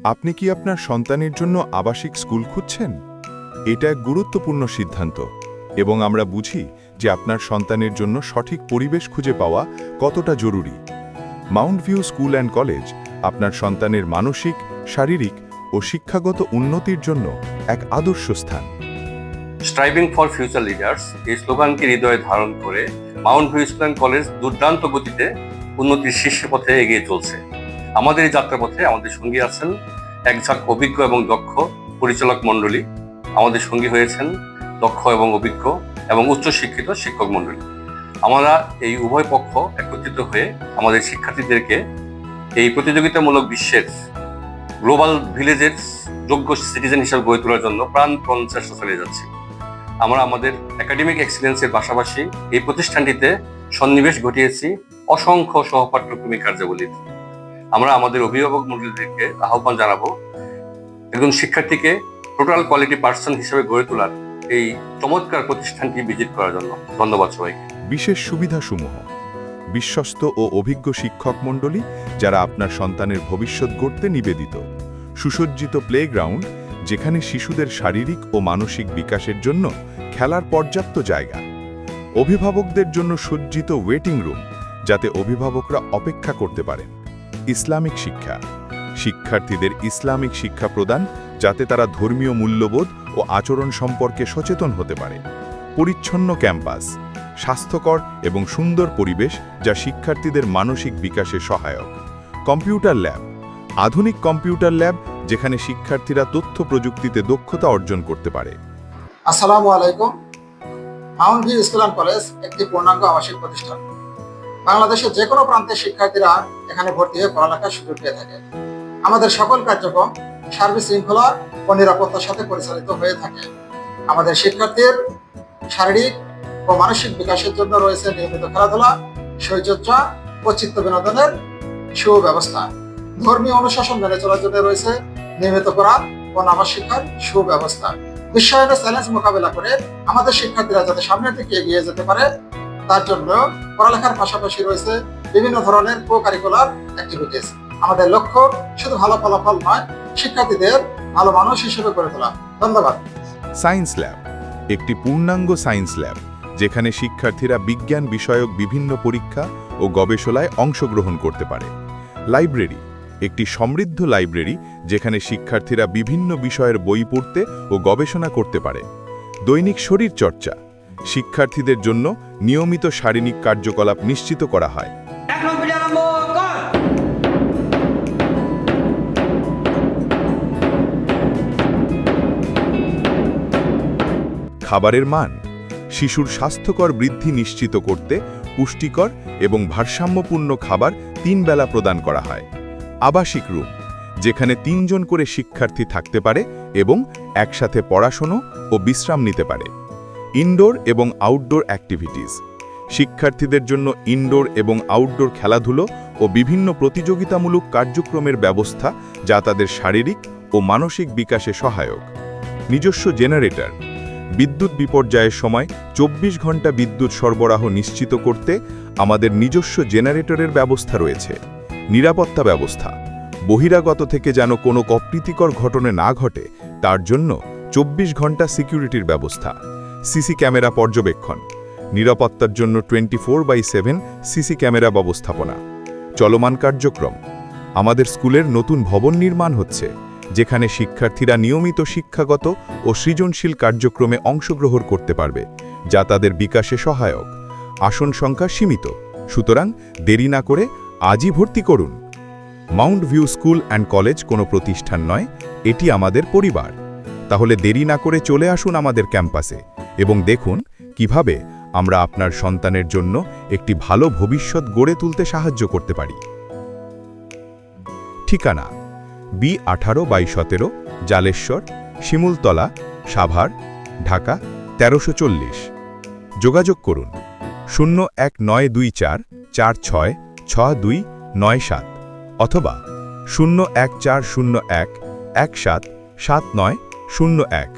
আপনি কি আপনার সন্তানের জন্য আবাসিক স্কুল খুঁজছেন? এটা এক গুরুত্বপূর্ণ সিদ্ধান্ত এবং আমরা বুঝি যে আপনার সন্তানের জন্য সঠিক পরিবেশ খুঁজে পাওয়া কতটা জরুরি। Mount view school and college আপনার সন্তানের মানসিক, শারীরিক ও শিক্ষাগত উন্নতির জন্য এক আদর্শ স্থান। স্ট্রাইভিং ফর ফিউচার লিডার্স এই স্লোগানকে হৃদয়ে ধারণ করে Mount view school and college দুর্দান্ত গতিতে উন্নতির শীর্ষ পথে এগিয়ে চলছে। আমাদের এই যাত্রাপথে আমাদের সঙ্গী আছেন একঝাঁক অভিজ্ঞ এবং দক্ষ পরিচালক মণ্ডলী। আমাদের সঙ্গী হয়েছেন দক্ষ এবং অভিজ্ঞ এবং উচ্চশিক্ষিত শিক্ষক মণ্ডলী। আমরা এই উভয় পক্ষ একত্রিত হয়ে আমাদের শিক্ষার্থীদেরকে এই প্রতিযোগিতামূলক বিশ্বের গ্লোবাল ভিলেজের যোগ্য সিটিজেন হিসেবে গড়ে তোলার জন্য প্রাণপণ চেষ্টা চালিয়ে যাচ্ছি। আমরা আমাদের একাডেমিক এক্সিলেন্সের পাশাপাশি এই প্রতিষ্ঠানটিতে সন্নিবেশ ঘটিয়েছি অসংখ্য সহপাঠ্যক্রমিক কার্যাবলীর। আমরা আমাদের অভিভাবক মণ্ডলীদেরকে আহ্বান জানাবো একজন শিক্ষার্থীকে টোটাল কোয়ালিটি পার্সন হিসেবে গড়ে তোলার এই চমৎকার প্রতিষ্ঠানটি ভিজিট করার জন্য। ধন্যবাদ সবাইকে। বিশেষ সুবিধাসমূহ: বিশ্বস্ত ও অভিজ্ঞ শিক্ষক মণ্ডলী যারা আপনার সন্তানের ভবিষ্যৎ গড়তে নিবেদিত, সুসজ্জিত প্লেগ্রাউন্ড যেখানে শিশুদের শারীরিক ও মানসিক বিকাশের জন্য খেলার পর্যাপ্ত জায়গা, অভিভাবকদের জন্য সজ্জিত ওয়েটিং রুম যাতে অভিভাবকরা অপেক্ষা করতে পারেন, ইসলামিক শিক্ষা, শিক্ষার্থীদের ইসলামিক শিক্ষা প্রদান যাতে তারা ধর্মীয় মূল্যবোধ ও আচরণ সম্পর্কে সচেতন হতে পারে, পরিচ্ছন্ন ক্যাম্পাস, স্বাস্থ্যকর এবং সুন্দর পরিবেশ যা শিক্ষার্থীদের মানসিক বিকাশে সহায়ক, কম্পিউটার ল্যাব, আধুনিক কম্পিউটার ল্যাব যেখানে শিক্ষার্থীরা তথ্য প্রযুক্তিতে দক্ষতা অর্জন করতে পারে। আসসালামু আলাইকুম। Mount view school and college একটি পূর্ণাঙ্গ আবাসিক প্রতিষ্ঠান। বাংলাদেশের যে কোনো প্রান্তের শিক্ষার্থীরা এখানে ভর্তি হয়ে পড়ালেখার সুযোগ পেয়ে থাকে। আমাদের সকল কার্যক্রম সার্বিক শৃঙ্খলা ও নিরাপত্তার সাথে পরিচালিত হয়ে থাকে। আমাদের শিক্ষার্থীর শারীরিক ও মানসিক বিকাশের জন্য রয়েছে নিয়মিত খেলাধুলা, শরীরচর্চা ও চিত্ত বিনোদনের সুব্যবস্থা। ধর্মীয় অনুশাসন মেনে চলার জন্য রয়েছে নিয়মিত কোরআন ও নামাজ শিক্ষার সুব্যবস্থা। বিশ্বায়নের চ্যালেঞ্জ মোকাবেলা করে আমাদের শিক্ষার্থীরা যাতে সামনের দিকে এগিয়ে যেতে পারে তার জন্য পড়ালেখার পাশাপাশি রয়েছে বিভিন্ন ধরনের কো কারিকুলার অ্যাক্টিভিটিস। আমাদের লক্ষ্য শুধু ভালো ফলাফল নয়, শিক্ষার্থীদের ভালো মানুষ হিসেবে গড়ে তোলা। ধন্যবাদ। সায়েন্স ল্যাব একটি পূর্ণাঙ্গ সায়েন্স ল্যাব যেখানে শিক্ষার্থীরা বিজ্ঞান বিষয়ক বিভিন্ন পরীক্ষা ও গবেষণায় অংশগ্রহণ করতে পারে। লাইব্রেরি একটি সমৃদ্ধ লাইব্রেরি যেখানে শিক্ষার্থীরা বিভিন্ন বিষয়ের বই পড়তে ও গবেষণা করতে পারে। দৈনিক শরীর চর্চা, শিক্ষার্থীদের জন্য নিয়মিত শারীরিক কার্যকলাপ নিশ্চিত করা হয়। খাবারের মান, শিশুর স্বাস্থ্যকর বৃদ্ধি নিশ্চিত করতে পুষ্টিকর এবং ভারসাম্যপূর্ণ খাবার 3 বেলা প্রদান করা হয়। আবাসিক রুম যেখানে 3 জন করে শিক্ষার্থী থাকতে পারে এবং একসাথে পড়াশোনা ও বিশ্রাম নিতে পারে। ইনডোর এবং আউটডোর অ্যাক্টিভিটিস, শিক্ষার্থীদের জন্য ইনডোর এবং আউটডোর খেলাধুলো ও বিভিন্ন প্রতিযোগিতামূলক কার্যক্রমের ব্যবস্থা যা তাদের শারীরিক ও মানসিক বিকাশে সহায়ক। নিজস্ব জেনারেটর, বিদ্যুৎ বিপর্যয়ের সময় 24 ঘন্টা বিদ্যুৎ সরবরাহ নিশ্চিত করতে আমাদের নিজস্ব জেনারেটরের ব্যবস্থা রয়েছে। নিরাপত্তা ব্যবস্থা, বহিরাগত থেকে যেন কোনো অপ্রীতিকর ঘটনা না ঘটে তার জন্য 24 ঘন্টা সিকিউরিটির ব্যবস্থা। সিসি ক্যামেরা পর্যবেক্ষণ, নিরাপত্তার জন্য 24/7 সিসি ক্যামেরা ব্যবস্থাপনা। চলমান কার্যক্রম, আমাদের স্কুলের নতুন ভবন নির্মাণ হচ্ছে যেখানে শিক্ষার্থীরা নিয়মিত শিক্ষাগত ও সৃজনশীল কার্যক্রমে অংশগ্রহণ করতে পারবে যা তাদের বিকাশে সহায়ক। আসন সংখ্যা সীমিত, সুতরাং দেরি না করে আজই ভর্তি করুন। Mount view school and college কোনো প্রতিষ্ঠান নয়, এটি আমাদের পরিবার। তাহলে দেরি না করে চলে আসুন আমাদের ক্যাম্পাসে এবং দেখুন কিভাবে আমরা আপনার সন্তানের জন্য একটি ভালো ভবিষ্যৎ গড়ে তুলতে সাহায্য করতে পারি। ঠিকানা: B18/17, জালেশ্বর, শিমুলতলা, সাভার, ঢাকা 1340। যোগাযোগ করুন 01924 466297 অথবা 01401 177901।